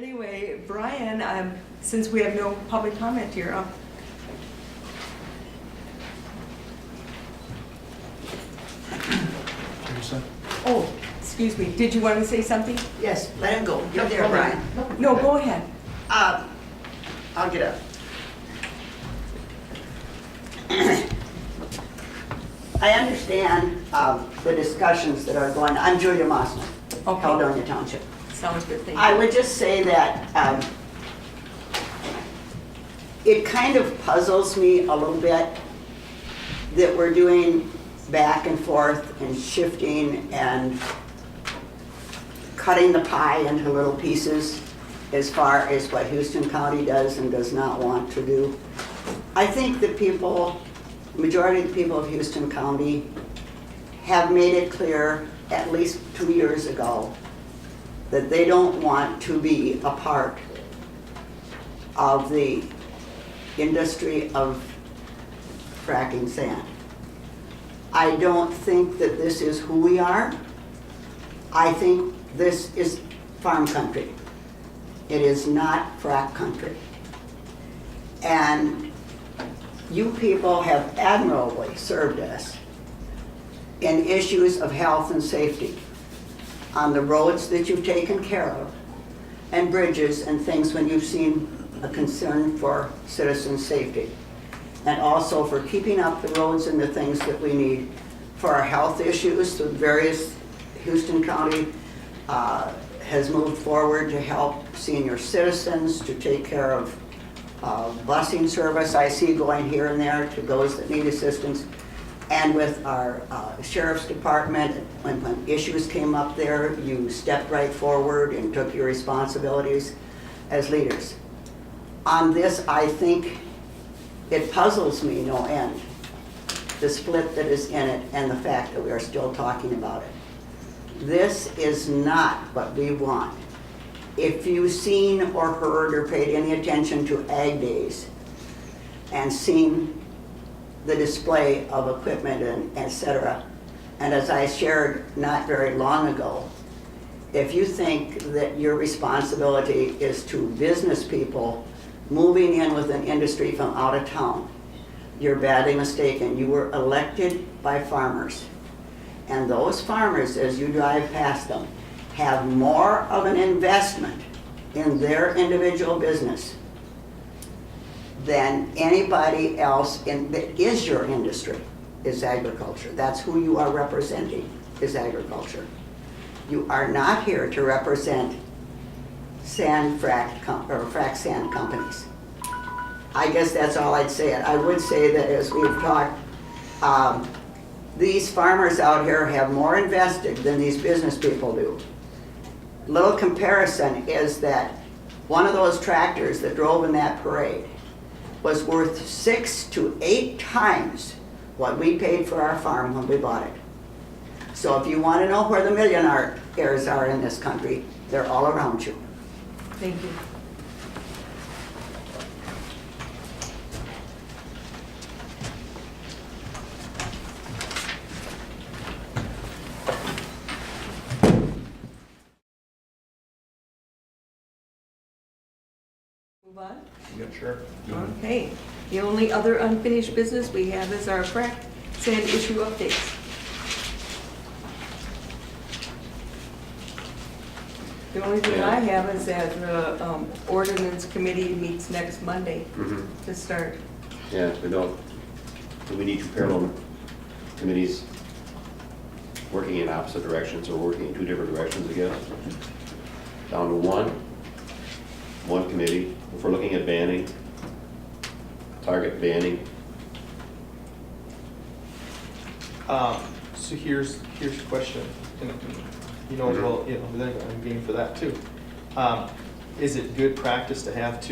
Anyway, Brian, since we have no public comment here, oh, excuse me, did you want to say something? Yes, let him go. You're No there, problem. Brian. No, go ahead. I'll get up. I understand the discussions that are going on. I'm Julia Mossman, Okay. Caledonia Township. Sounds good, thank I you. would just say that it kind of puzzles me a little bit that we're doing back and forth and shifting and cutting the pie into little pieces as far as what Houston County does and does not want to do. I think the people, majority of the people of Houston County have made it clear at least 2 years ago that they don't want to be a part of the industry of fracking sand. I don't think that this is who we are. I think this is farm country. It is not frack country. And you people have admirably served us in issues of health and safety on the roads that you've taken care of and bridges and things when you've seen a concern for citizen safety. And also for keeping up the roads and the things that we need for our health issues. The various Houston County has moved forward to help senior citizens, to take care of busing service I see going here and there to those that need assistance. And with our sheriff's department, when issues came up there, you stepped right forward and took your responsibilities as leaders. On this, I think it puzzles me no end, the split that is in it and the fact that we are still talking about it. This is not what we want. If you've seen or heard or paid any attention to Ag Days and seen the display of equipment and et cetera, and as I shared not very long ago, if you think that your responsibility is to business people moving in with an industry from out of town, you're badly mistaken. You were elected by farmers. And those farmers, as you drive past them, have more of an investment in their individual business than anybody else that is your industry, is agriculture. That's who you are representing, is agriculture. You are not here to represent frac sand companies. I guess that's all I'd say. I would say that as we've talked, these farmers out here have more invested than these business people do. Little comparison is that one of those tractors that drove in that parade was worth 6 to 8 times what we paid for our farm when we bought it. So if you want to know where the millionaires are in this country, they're all around you. Thank you. Move on? Yeah, sure. Okay. The only other unfinished business we have is our Frac Sand Issue updates. The only thing I have is that the ordinance committee meets next Monday to start. Yeah, we don't, we need 2 parallel committees working in opposite directions or working in 2 different directions, I guess. Down to one committee. If we're looking at banning, target banning. So here's the question, and you know, well, you know, then I'm game for that too. Is it good practice to have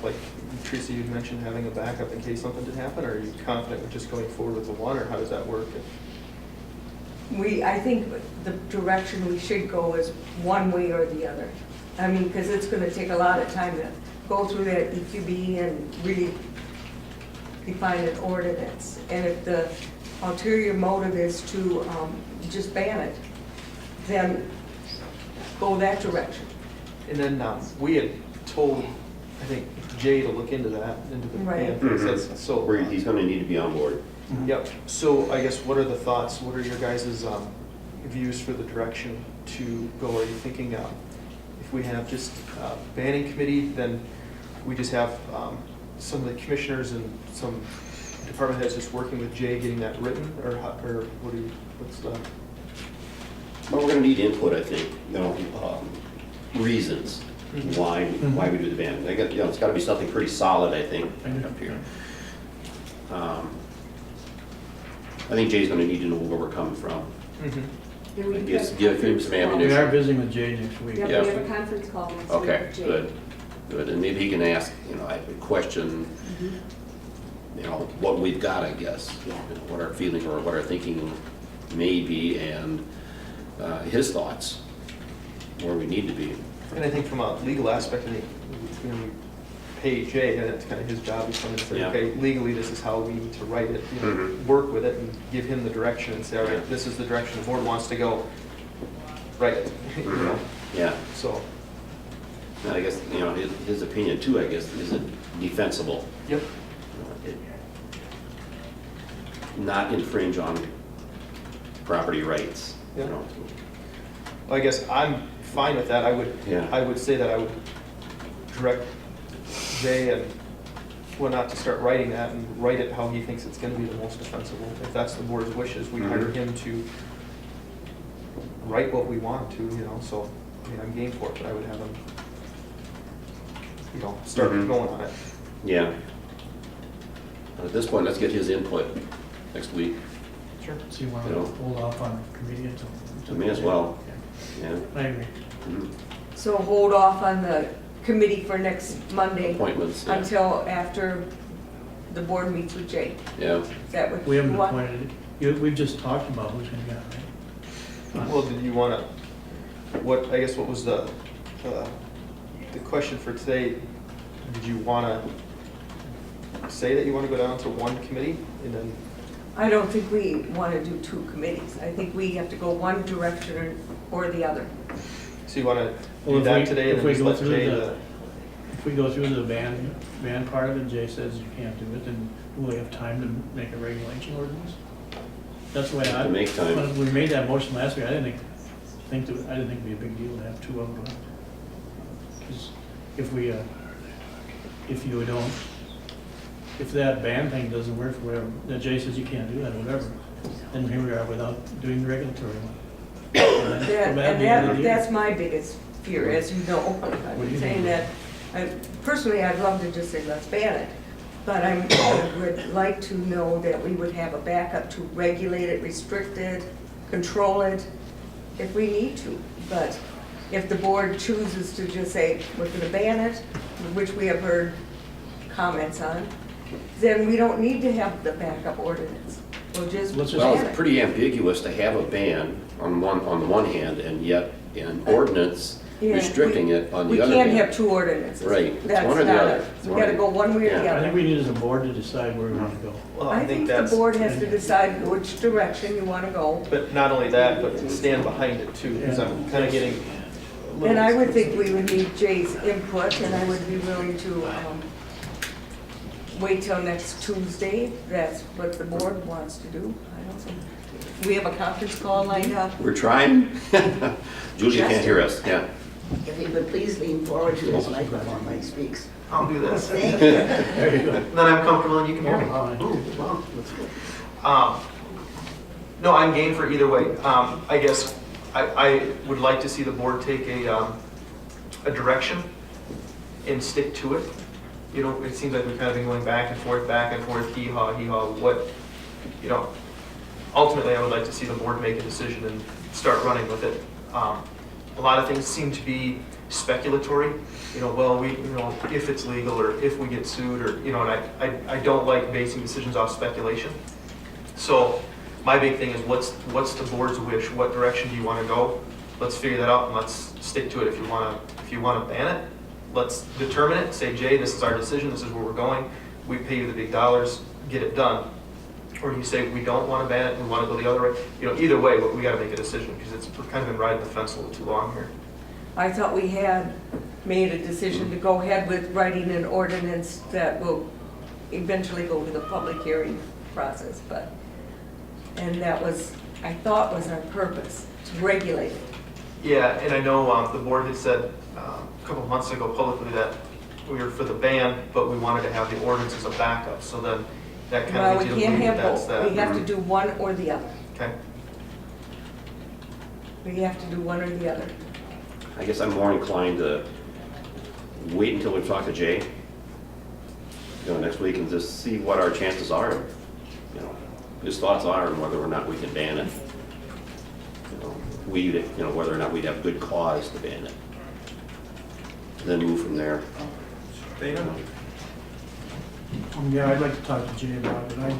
like Teresa, you mentioned having a backup in case something did happen, or are you confident with just going forward with the one, or how does that work? I think the direction we should go is one way or the other. I mean, because it's going to take a lot of time to go through that EQB and really define an ordinance. And if the ulterior motive is to just ban it, then go that direction. And then we had told, I think, Jay to look into that, into the Right. ban things. So, Where he's gonna need to be on board. yep. So I guess what are the thoughts? What are your guys' views for the direction to go? Are you thinking if we have just banning committee, then we just have some of the commissioners and some department heads just working with Jay getting that written, or what do you, what's the? Well, we're gonna need input, I think, reasons why we do the ban. I got, it's gotta be something pretty solid, I think, up here. I think Jay's gonna need to know where we're coming from. Yeah, we Give have him some conference call. ammunition. We are visiting with Jay next week. Yep, Yeah. we have a conference call next week. Okay, with Jay. good, and maybe he can ask, I question, what we've got, I guess. Yeah. What our feeling or what our thinking may be, and his thoughts, where we need to be. And I think from a legal aspect, I think, we pay Jay, and it's kind of his job to come and say, Yeah. okay, legally, this is how we need to write it, work with it and give him the direction and say, all right, this is the direction the board wants to go, write it, Yeah, So, and I guess, his opinion too, I guess, is it defensible? yep. Not infringe on property rights, Yeah. I guess I'm fine with that. Yeah. I would say that I would direct Jay and whatnot to start writing that and write it how he thinks it's gonna be the most defensible. If that's the board's wishes, we hire him to write what we want to, so, I'm game for it, but I would have him, start going on it. Yeah. At this point, let's get his input next week. Sure. So you want to hold off on committee until? May as well. Yeah. I agree. Mhm. So hold off on the committee for next Monday Appointments, yeah. until after the board meets with Jay. Yeah. Is that what We you haven't want? appointed it. We've just talked about who's going to get it, right? Well, did you wanna, what was the question for today? Did you wanna say that you wanna go down to one committee and then? I don't think we want to do two committees. I think we have to go one direction or the other. So you want to Well, do that today and if then we just go let through Jay if we go through the ban part of it, Jay says you can't do it, then will we have time to make a regulation ordinance? That's the way To make time. When we made that motion last week, I didn't think it'd be a big deal to have two of them. Because if that ban thing doesn't work for whatever, that Jay says you can't do that, whatever, then here we are without doing the regulatory one. That's my biggest fear, as you know. What do I'm you saying think? that, personally, I'd love to just say, let's ban it. But I would like to know that we would have a backup to regulate it, restrict it, control it, if we need to. But if the board chooses to just say, we're gonna ban it, which we have heard comments on, then we don't need to have the backup ordinance. We'll just Let's just- Well, ban it's it. pretty ambiguous to have a ban on the one hand, and yet an ordinance Yeah, restricting it on We the other can't hand. have two ordinances. Right, it's That's one or the not other. it. It's We one gotta or- go one way or Yeah. the I think other. we need as a board to decide where we want to go. Well, I think the that's, board has to decide which direction you wanna go. but not only that, but stand behind it too, because I'm kind of getting. a little- And I would think we would need Jay's input, and I would be willing to wait till next Tuesday, if that's what the board wants to do. I don't think, we have a conference call lined up. We're trying. Julie can't hear us, yeah. If you would please lean forward to his microphone when he speaks. I'll do this. Thank you. There you go. Then I'm comfortable and you can hear me. Oh, Well, that's good. No, I'm game for either way. I guess I would like to see the board take a direction and stick to it. It seems like we've kind of been going back and forth, hee-haw, what, ultimately I would like to see the board make a decision and start running with it. A lot of things seem to be speculatory, if it's legal or if we get sued or, and I don't like basing decisions off speculation. So my big thing is what's the board's wish? What direction do you want to go? Let's figure that out and let's stick to it. If you want to ban it, let's determine it. Say, Jay, this is our decision. This is where we're going. We pay you the big dollars. Get it done. Or you say we don't want to ban it. We want to go the other way. Either way, we got to make a decision because we've kind of been riding the fence a little too long here. I thought we had made a decision to go ahead with writing an ordinance that will eventually go to the public hearing process, but, and that was, I thought was our purpose, to regulate it. Yeah, and I know the board had said a couple of months ago publicly that we were for the ban, but we wanted to have the ordinance as a backup, so then that kind Well, of we leads you to can't believe have that that's both, that. we have to do one or the other. Okay. We have to do one or the other. I guess I'm more inclined to wait until we talk to Jay, next week and just see what our chances are, his thoughts are on whether or not we can ban it. Whether or not we'd have good cause to ban it. And then move from there. Dana? Yeah, I'd like to talk to Jay about it.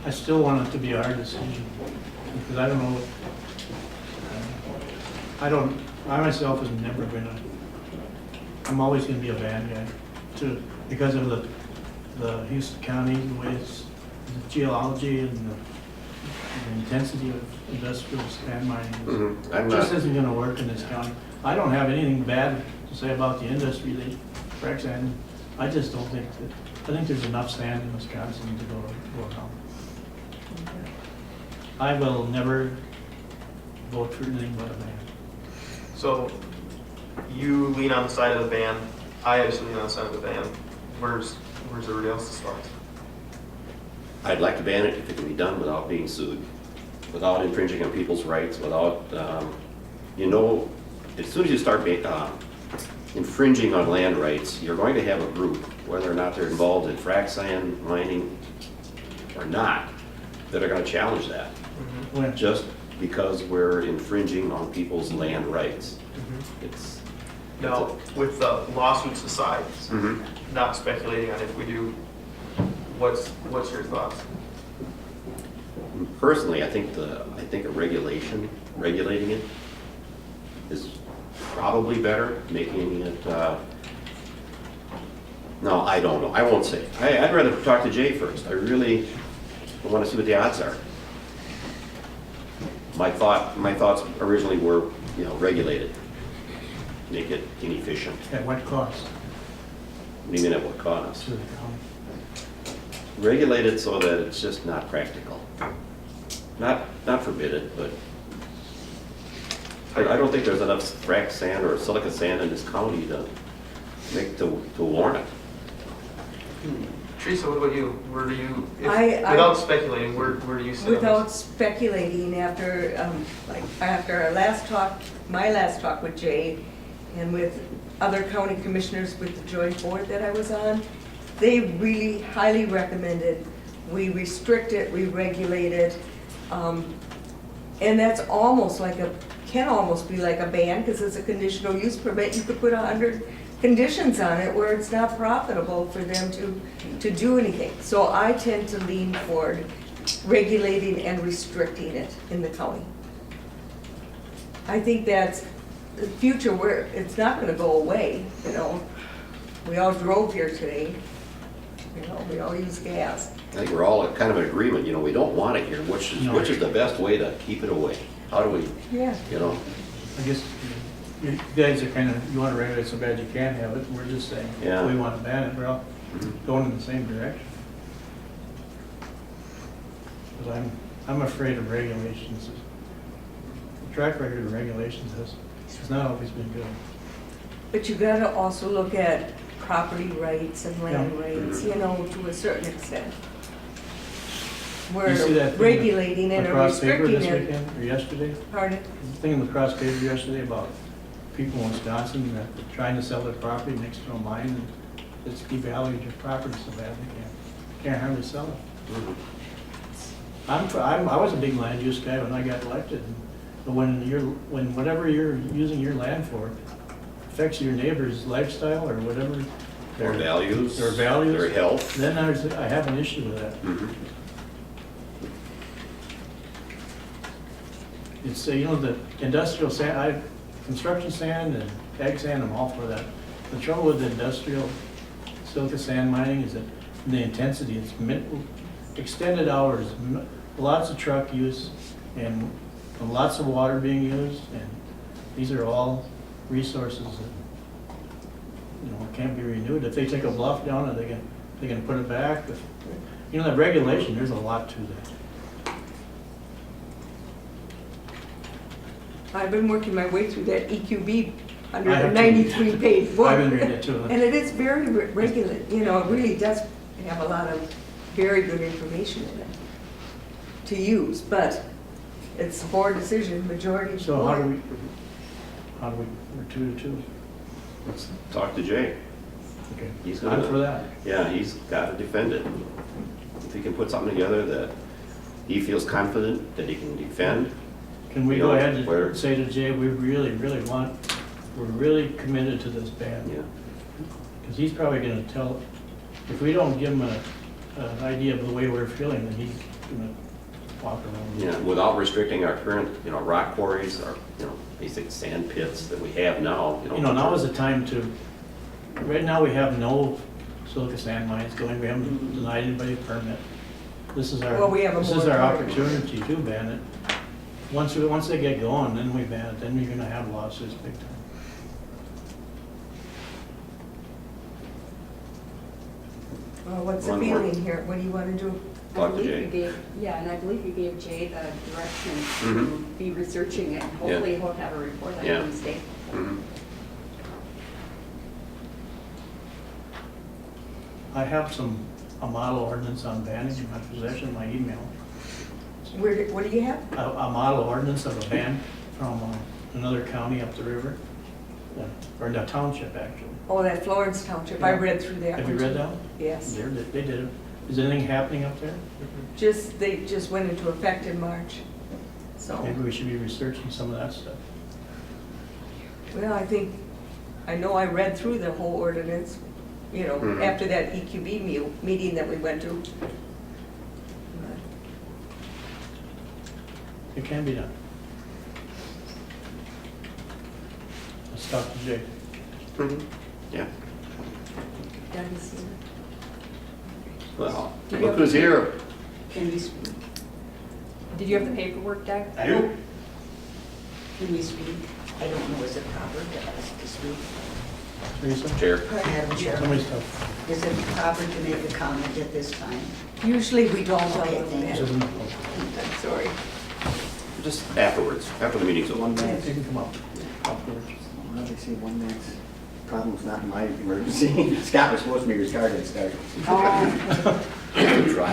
I still want it to be our decision, because I don't know, I myself is never gonna, I'm always gonna be a van guy, because of the Houston County, the way it's, the geology and the intensity of industrial sand mining. I'm It just not, isn't gonna work in this county. I don't have anything bad to say about the industry, they frac sand. I just don't think that, I think there's enough sand in Wisconsin to go around. I will never vote for anything but a ban. So you lean on the side of the ban, I obviously lean on the side of the ban. Where's everybody else's thoughts? I'd like to ban it if it can be done without being sued, without infringing on people's rights, without, as soon as you start infringing on land rights, you're going to have a group, whether or not they're involved in frac sand mining or not, that are going to challenge that, When, just because we're infringing on people's land rights. It's Now, with the lawsuits aside, Mhm. not speculating on if we do, what's your thoughts? Personally, I think regulating it is probably better, making it, no, I don't know, I won't say. I'd rather talk to Jay first. I really want to see what the odds are. My thoughts originally were, regulate it, make it inefficient. at what cost What do you mean at what cost? to the county? Regulate it so that it's just not practical. Not forbid it, but I don't think there's enough frac sand or silica sand in this county to warrant it. Teresa, what about you? Where do you, I- without speculating, where do you sit on Without this? speculating, after our last talk, my last talk with Jay, and with other county commissioners with the joint board that I was on, they really highly recommended we restrict it, we regulate it, and that's almost can almost be like a ban, because it's a conditional use permit. You could put 100 conditions on it where it's not profitable for them to do anything. So I tend to lean toward regulating and restricting it in the county. I think that's the future where it's not gonna go away, We all drove here today, we all use gas. I think we're all kind of in agreement, we don't want it here. Which is the best way to keep it away? How do we, Yeah. I guess you guys are you want to regulate so bad you can't have it, we're just saying, Yeah. we want to ban it, we're all going in the same direction. Because I'm afraid of regulations. The track record of regulations has not always been good. But you gotta also look at property rights and land Yeah. rights, to a certain extent. You see We're that thing regulating it or across paper restricting this it. weekend, or yesterday? Pardon? The thing in the cross paper yesterday about people in Wisconsin that are trying to sell their property next to a mine, and it's devalued your property so bad they can't hardly sell it. I was a big land use guy when I got elected, but when whatever you're using your land for affects your neighbor's lifestyle or whatever. their values, Their values. their health? Then I have an issue with that. Mhm. It's, the industrial sand, construction sand and ag sand, I'm all for that. The trouble with the industrial silica sand mining is that the intensity, it's extended hours, lots of truck use, and lots of water being used, and these are all resources that, can't be renewed. If they take a bluff down, are they can put it back? That regulation, there's a lot to that. I've been working my way through that EQB I have too. 193-page book. I've been reading it too. And it is very regular, it really does have a lot of very good information in it to use, but it's a board decision, majority of the So how do board. we're 2-2? Let's talk to Jay. Okay. He's I'm gonna- for that. Yeah, he's got to defend it. If he can put something together that he feels confident that he can defend. Can we You go know, ahead where- and say to Jay, we're really committed to this ban? Yeah. Because he's probably gonna tell, if we don't give him an idea of the way we're feeling, then he's gonna walk around. Yeah, without restricting our current, rock quarries, our, basic sand pits that we have now. Now is the time to, right now we have no silica sand mines going, we haven't denied anybody a permit. This is our, Well, we have a this is our moratorium. opportunity to ban it. Once they get going, then we ban it, then you're gonna have lawsuits big time. Well, what's the One more. feeling here? What do you want to do? I Talk to believe Jay. you gave, yeah, and I believe you gave Jay the direction to Mhm. be researching it. Hopefully he'll have a report on Yeah. Wednesday. Mhm. I have a model ordinance on banning in my possession, my email. What do you have? A model ordinance of a ban from another county up the river, or a township, actually. Oh, that Florence Township, I read through that. Have you one, read too. that one? Yes. They did it. Is anything happening up there? They just went into effect in March, so. Maybe we should be researching some of that stuff. Well, I know I read through the whole ordinance, Mhm. after that EQB meeting that we went to. It can be done. Let's talk to Jay. Mhm. Yeah, Doug has seen it. well, Do you look have- who's here. Can we speak? Did you have the paperwork, Doug? I don't- Can we speak? I don't know, is it proper to ask to speak? Teresa? Chair. Madam Chair, Somebody's tough. is it proper to make a comment at this time? Usually we don't tell Okay, them thank that. you. Doesn't- I'm sorry. Just afterwards, after the meeting's over. You can come up. Well, they say one man's problem's not my emergency. Scott was supposed to be discarded and started.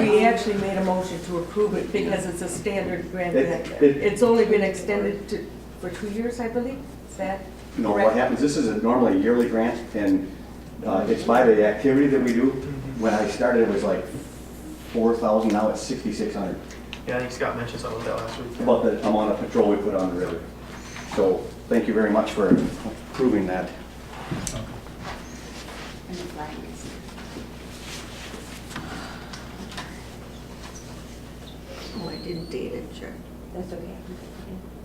We actually made a motion to approve it because it's a standard grant. It- It's only been extended for 2 years, I believe. Is that No, what correct? happens, this is normally a yearly grant, and it's by the activity that we do. When I started, it was like 4,000, now it's 6,600. Yeah, I think Scott mentioned something about that last week. About the amount of patrol we put on the river. So, thank you very much for approving that. And the flag is- Oh, I didn't date it, sure. That's okay.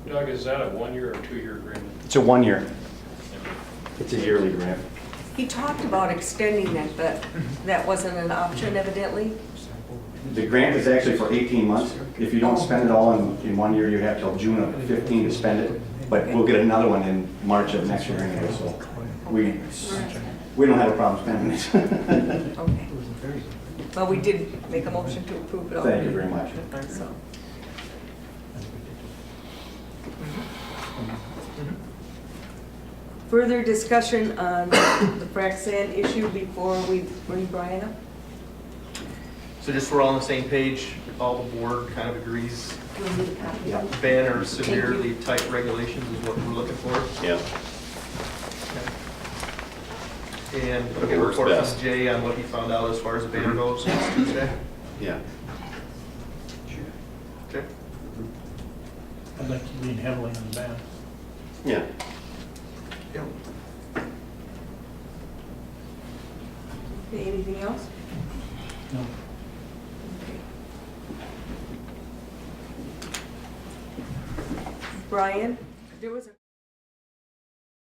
Doug, is that a 1-year or 2-year agreement? It's a 1 year. It's a yearly grant. He talked about extending that, but that wasn't an option evidently. The grant is actually for 18 months. If you don't spend it all in 1 year, you have till June of 15 to spend it. But we'll get another one in March of next year anyway, so we don't have a problem spending it. Okay. Well, we did make a motion to approve it already. Thank you very much. So, further discussion on the frac sand issue before we bring Brian up? So just so we're all on the same page, all the board kind of agrees, Do we need a copy? ban or severely tight regulations is what we're looking for. Yeah, And Okay, a works report best. from Jay on what he found out as far as the ban goes next Tuesday. yeah. Okay. I'd like to lean heavily on the ban. Yeah. Okay, anything else? No. Okay. Brian, there was a